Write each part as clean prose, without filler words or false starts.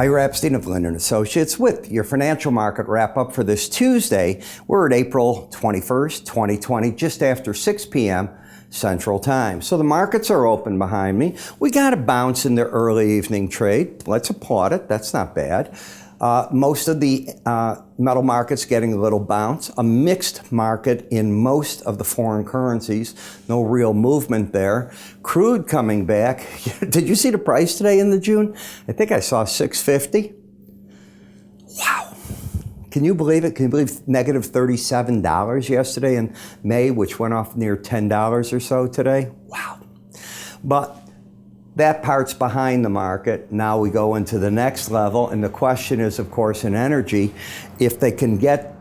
Ira Epstein of Linn Associates with your financial market wrap-up for this Tuesday. We're at April 21st, 2020, just after 6 p.m. Central Time. So the markets are open behind me. We got a bounce in the early evening trade. Let's applaud it. That's not bad. Most of the metal markets getting a little bounce. A mixed market in most of the foreign currencies. No real movement there. Crude coming back. Did you see the price today in the June? I think I saw $6.50. Wow. Can you believe it? Can you believe negative $37 yesterday in May, which went off near $10 or so today? Wow. But that part's behind the market. Now we go into the next level, and the question is, of course, in energy, if they can get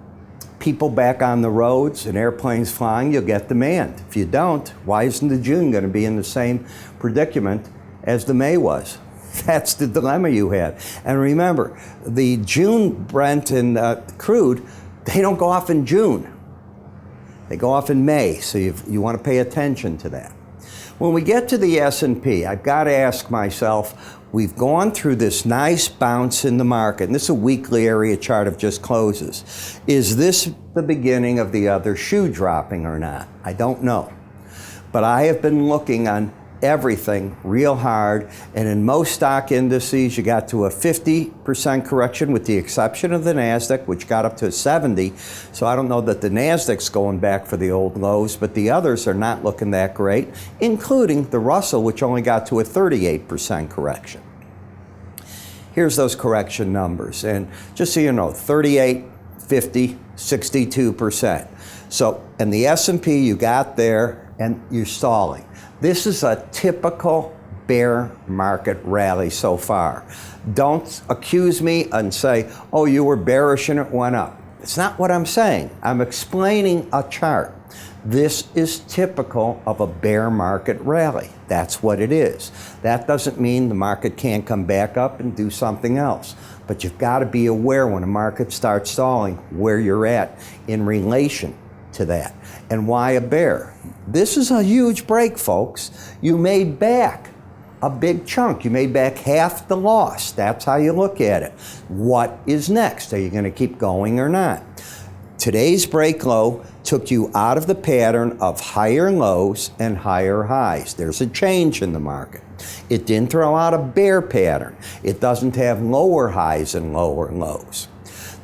people back on the roads and airplanes flying, you'll get demand. If you don't, why isn't the June going to be in the same predicament as the May was? That's the dilemma you had. And remember, the June Brent and crude, they don't go off in June. They go off in May, so you want to pay attention to that. When we get to the S&P, I've got to ask myself, we've gone through this nice bounce in the market, and this is a weekly area chart of just closes. Is this the beginning of the other shoe dropping or not? I don't know. But I have been looking on everything real hard, and in most stock indices you got to a 50% correction with the exception of the Nasdaq, which got up to 70. So I don't know that the Nasdaq's going back for the old lows, but the others are not looking that great, including the Russell, which only got to a 38% correction. Here's those correction numbers, and just so you know, 38, 50, 62%. So, and the S&P you got there, and you're stalling. This is a typical bear market rally so far. Don't accuse me and say, oh, you were bearish and it went up. It's not what I'm saying. I'm explaining a chart. This is typical of a bear market rally. That's what it is. That doesn't mean the market can't come back up and do something else. But you've got to be aware when a market starts stalling where you're at in relation to that. And why a bear? This is a huge break, folks. You made back a big chunk. You made back half the loss. That's how you look at it. What is next? Are you going to keep going or not? Today's break low took you out of the pattern of higher lows and higher highs. There's a change in the market. It didn't throw out a bear pattern. It doesn't have lower highs and lower lows.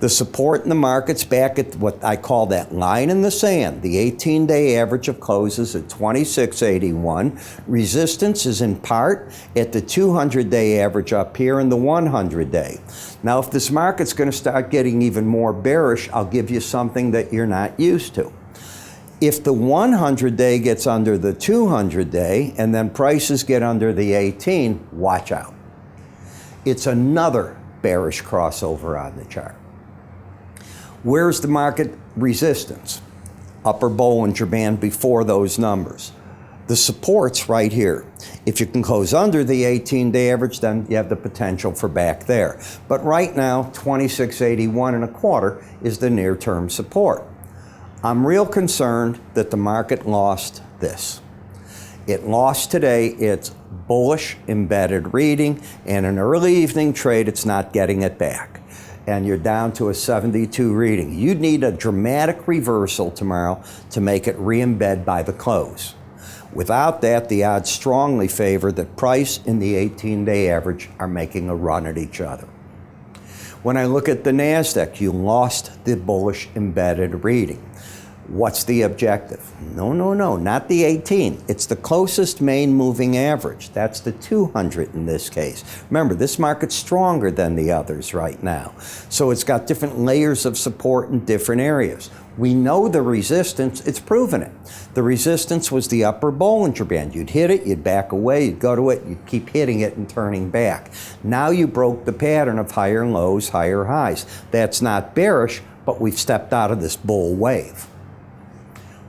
The support in the market's back at what I call that line in the sand. The 18-day average of closes at 2681. Resistance is in part at the 200-day average up here and the 100-day. Now, if this market's going to start getting even more bearish, I'll give you something that you're not used to. If the 100-day gets under the 200-day and then prices get under the 18, watch out. It's another bearish crossover on the chart. Where's the market resistance? Upper Bollinger Band before those numbers. The support's right here. If you can close under the 18-day average, then you have the potential for back there. But right now, 2681.25 is the near-term support. I'm real concerned that the market lost this. It lost today its bullish embedded reading, and an early evening trade, it's not getting it back. And you're down to a 72 reading. You'd need a dramatic reversal tomorrow to make it re-embed by the close. Without that, the odds strongly favor that price and the 18-day average are making a run at each other. When I look at the Nasdaq, you lost the bullish embedded reading. What's the objective? No, not the 18. It's the closest main moving average. That's the 200 in this case. Remember, this market's stronger than the others right now. So it's got different layers of support in different areas. We know the resistance, it's proven it. The resistance was the upper Bollinger Band. You'd hit it, you'd back away, you'd go to it, you'd keep hitting it and turning back. Now you broke the pattern of higher lows, higher highs. That's not bearish, but we've stepped out of this bull wave.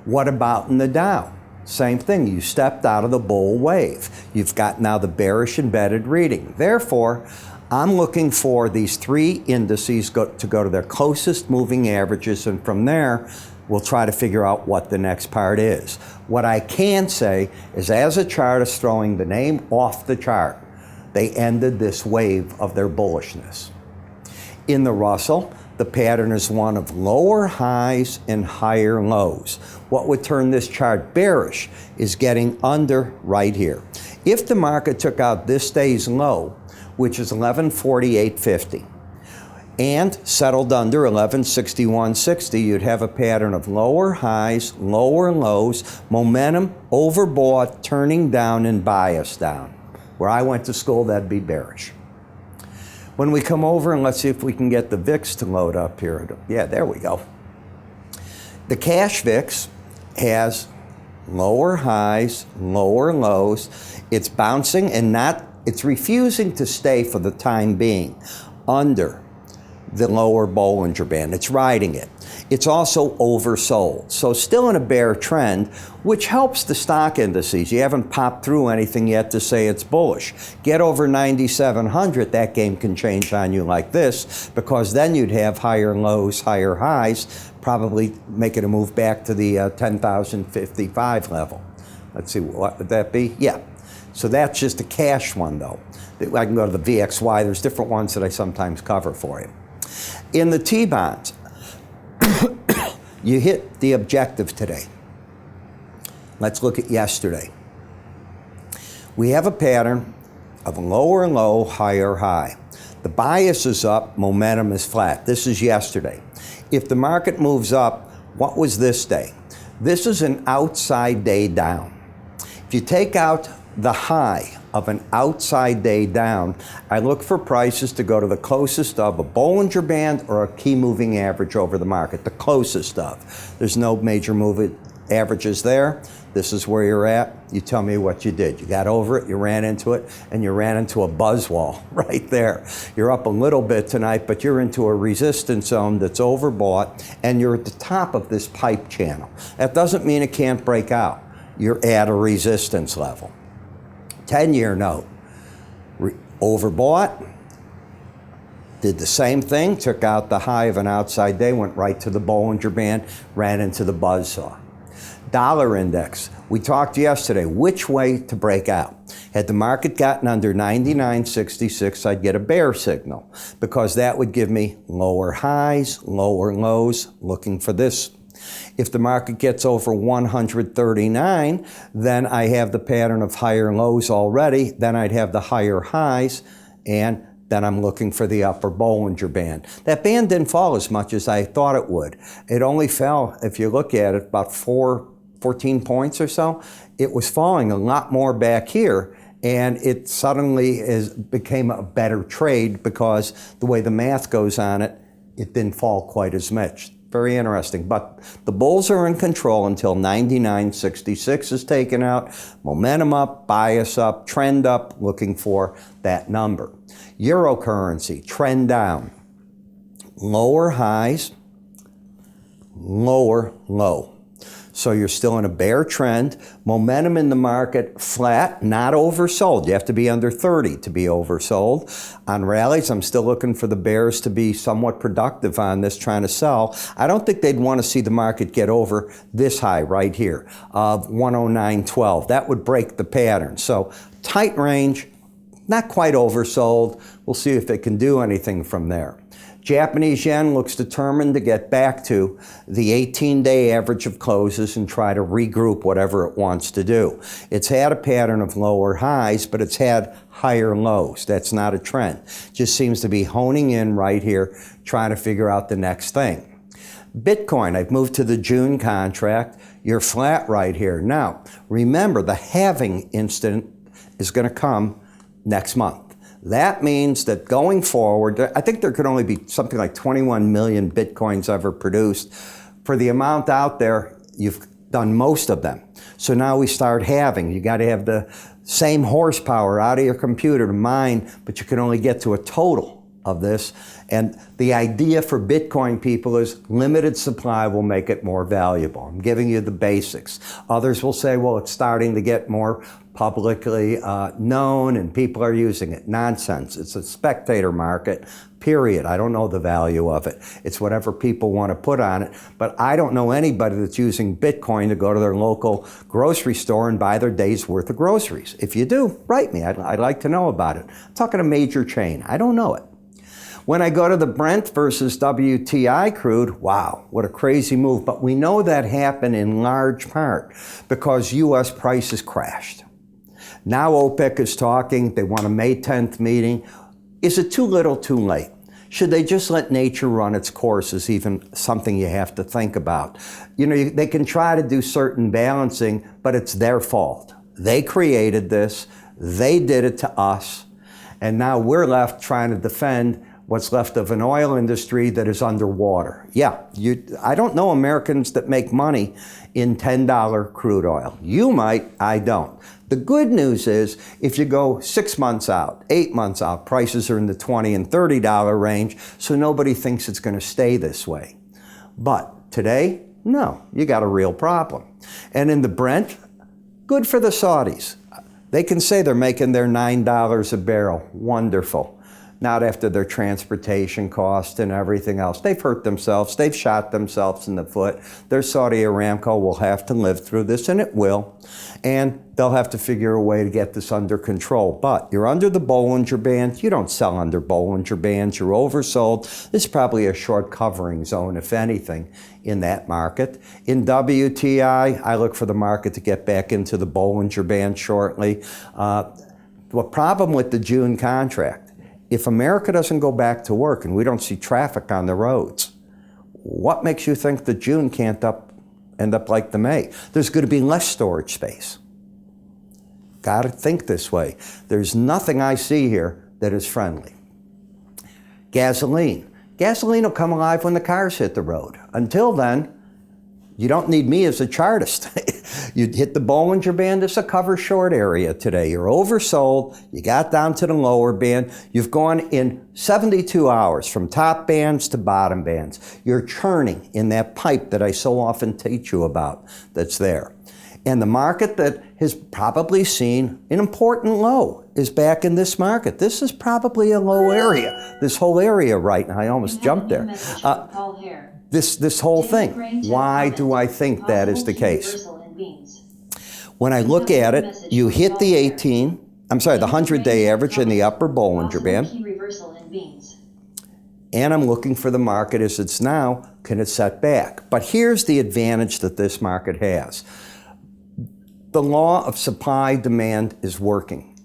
What about in the Dow? Same thing, you stepped out of the bull wave. You've got now the bearish embedded reading. Therefore, I'm looking for these three indices to go to their closest moving averages, and from there, we'll try to figure out what the next part is. What I can say is as a chart is throwing the name off the chart, They ended this wave of their bullishness. In the Russell, the pattern is one of lower highs and higher lows. What would turn this chart bearish is getting under right here. If the market took out this day's low, which is 1148.50, and settled under 1161.60, you'd have a pattern of lower highs, lower lows, momentum overbought, turning down and bias down. Where I went to school, that'd be bearish. When we come over, and let's see if we can get the VIX to load up here. Yeah, there we go. The cash VIX has lower highs, lower lows. It's bouncing and it's refusing to stay for the time being under the lower Bollinger Band. It's riding it. It's also oversold. So still in a bear trend, which helps the stock indices. You haven't popped through anything yet to say it's bullish. Get over 9,700, that game can change on you like this, because then you'd have higher lows, higher highs, probably make it a move back to the 10,055 level. Let's see, what would that be? Yeah. So that's just a cash one, though. I can go to the VXY. There's different ones that I sometimes cover for you. In the T-bonds, you hit the objective today. Let's look at yesterday. We have a pattern of lower low, higher high. The bias is up, momentum is flat. This is yesterday. If the market moves up, what was this day? This is an outside day down. If you take out the high of an outside day down, I look for prices to go to the closest of a Bollinger Band or a key moving average over the market, the closest of. There's no major moving averages there. This is where you're at. You tell me what you did. You got over it, you ran into it, and you ran into a buzz wall right there. You're up a little bit tonight, but you're into a resistance zone that's overbought, and you're at the top of this pipe channel. That doesn't mean it can't break out. You're at a resistance level. 10-year note, overbought, did the same thing, took out the high of an outside day, went right to the Bollinger Band, ran into the buzzsaw. Dollar index, we talked yesterday, which way to break out. Had the market gotten under 99.66, I'd get a bear signal, because that would give me lower highs, lower lows, looking for this. If the market gets over 139, then I have the pattern of higher lows already. Then I'd have the higher highs, and then I'm looking for the upper Bollinger Band. That band didn't fall as much as I thought it would. It only fell, if you look at it, about 14 points or so. It was falling a lot more back here, and it suddenly became a better trade because the way the math goes on it, it didn't fall quite as much. Very interesting. But the bulls are in control until 99.66 is taken out. Momentum up, bias up, trend up, looking for that number. Eurocurrency, trend down. Lower highs, lower low. So you're still in a bear trend. Momentum in the market flat, not oversold. You have to be under 30 to be oversold. On rallies, I'm still looking for the bears to be somewhat productive on this, trying to sell. I don't think they'd want to see the market get over this high right here of 109.12. That would break the pattern. So tight range, not quite oversold. We'll see if it can do anything from there. Japanese yen looks determined to get back to the 18-day average of closes and try to regroup whatever it wants to do. It's had a pattern of lower highs, but it's had higher lows. That's not a trend. Just seems to be honing in right here, trying to figure out the next thing. Bitcoin, I've moved to the June contract. You're flat right here. Now, remember, the halving instant is going to come next month. That means that going forward, I think there could only be something like 21 million Bitcoins ever produced. For the amount out there, you've done most of them. So now we start halving. You got to have the same horsepower out of your computer to mine, but you can only get to a total of this. And the idea for Bitcoin people is limited supply will make it more valuable. I'm giving you the basics. Others will say, well, it's starting to get more publicly known and people are using it. Nonsense. It's a spectator market, period. I don't know the value of it. It's whatever people want to put on it. But I don't know anybody that's using Bitcoin to go to their local grocery store and buy their day's worth of groceries. If you do, write me. I'd like to know about it. I'm talking a major chain. I don't know it. When I go to the Brent versus WTI crude, wow, what a crazy move. But we know that happened in large part because U.S. prices crashed. Now OPEC is talking. They want a May 10th meeting. Is it too little, too late? Should they just let nature run its course is even something you have to think about. You know, they can try to do certain balancing, but it's their fault. They created this. They did it to us. And now we're left trying to defend what's left of an oil industry that is underwater. Yeah, I don't know Americans that make money in $10 crude oil. You might, I don't. The good news is if you go 6 months out, 8 months out, prices are in the $20 and $30 range, so nobody thinks it's going to stay this way. But today, no, you got a real problem. And in the Brent, good for the Saudis. They can say they're making their $9 a barrel. Wonderful. Not after their transportation costs and everything else. They've hurt themselves. They've shot themselves in the foot. Their Saudi Aramco will have to live through this, and it will. And they'll have to figure a way to get this under control. But you're under the Bollinger Band. You don't sell under Bollinger Bands. You're oversold. This is probably a short covering zone, if anything, in that market. In WTI, I look for the market to get back into the Bollinger Band shortly. The problem with the June contract, if America doesn't go back to work and we don't see traffic on the roads, what makes you think that June can't end up like the May? There's going to be less storage space. Got to think this way. There's nothing I see here that is friendly. Gasoline. Gasoline will come alive when the cars hit the road. Until then, you don't need me as a chartist. You hit the Bollinger Band. It's a cover short area today. You're oversold. You got down to the lower band. You've gone in 72 hours from top bands to bottom bands. You're churning in that pipe that I so often teach you about that's there. And the market that has probably seen an important low is back in this market. This is probably a low area. This whole area right now. I almost jumped there. This whole thing. Why do I think that is the case? When I look at it, you hit the 100-day average in the upper Bollinger Band. And I'm looking for the market as it's now, can it set back? But here's the advantage that this market has. The law of supply-demand is working.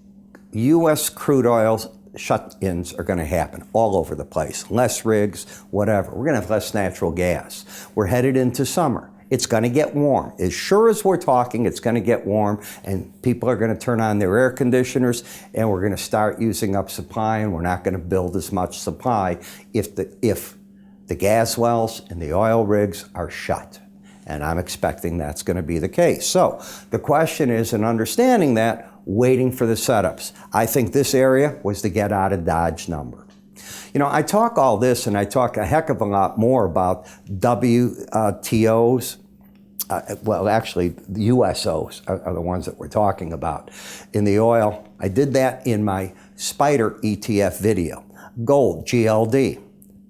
U.S. crude oil shut-ins are going to happen all over the place. Less rigs, whatever. We're going to have less natural gas. We're headed into summer. It's going to get warm. As sure as we're talking, it's going to get warm, and people are going to turn on their air conditioners, and we're going to start using up supply, and we're not going to build as much supply if the gas wells and the oil rigs are shut. And I'm expecting that's going to be the case. So the question is, in understanding that, waiting for the setups. I think this area was the get out of Dodge number. You know, I talk all this, and I talk a heck of a lot more about WTOs. Well, actually, the USOs are the ones that we're talking about. In the oil, I did that in my Spider ETF video. Gold, GLD,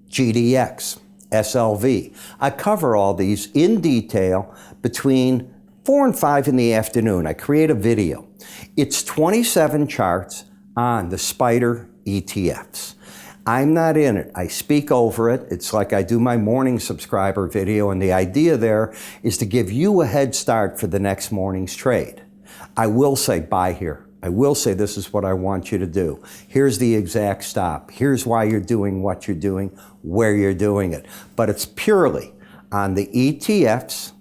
GDX, SLV. I cover all these in detail between 4 and 5 in the afternoon. I create a video. It's 27 charts on the Spider ETFs. I'm not in it. I speak over it. It's like I do my morning subscriber video, and the idea there is to give you a head start for the next morning's trade. I will say buy here. I will say this is what I want you to do. Here's the exact stop. Here's why you're doing what you're doing, where you're doing it. But it's purely on the ETFs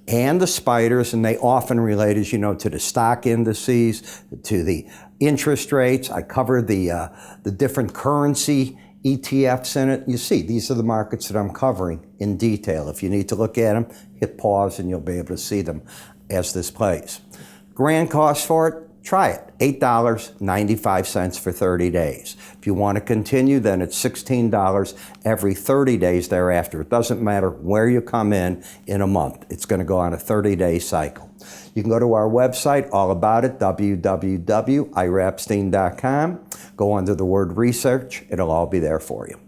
and the spiders, and they often relate, as you know, to the stock indices, to the interest rates. I cover the different currency ETFs in it. You see, these are the markets that I'm covering in detail. If you need to look at them, hit pause and you'll be able to see them as this plays. Grand cost for it, Try it. $8.95 for 30 days. If you want to continue, then it's $16 every 30 days thereafter. It doesn't matter where you come in a month. It's going to go on a 30-day cycle. You can go to our website, all about it, www.iraepstein.com. Go under the word research. It'll all be there for you.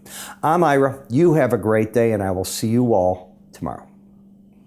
I'm Ira. You have a great day, and I will see you all tomorrow.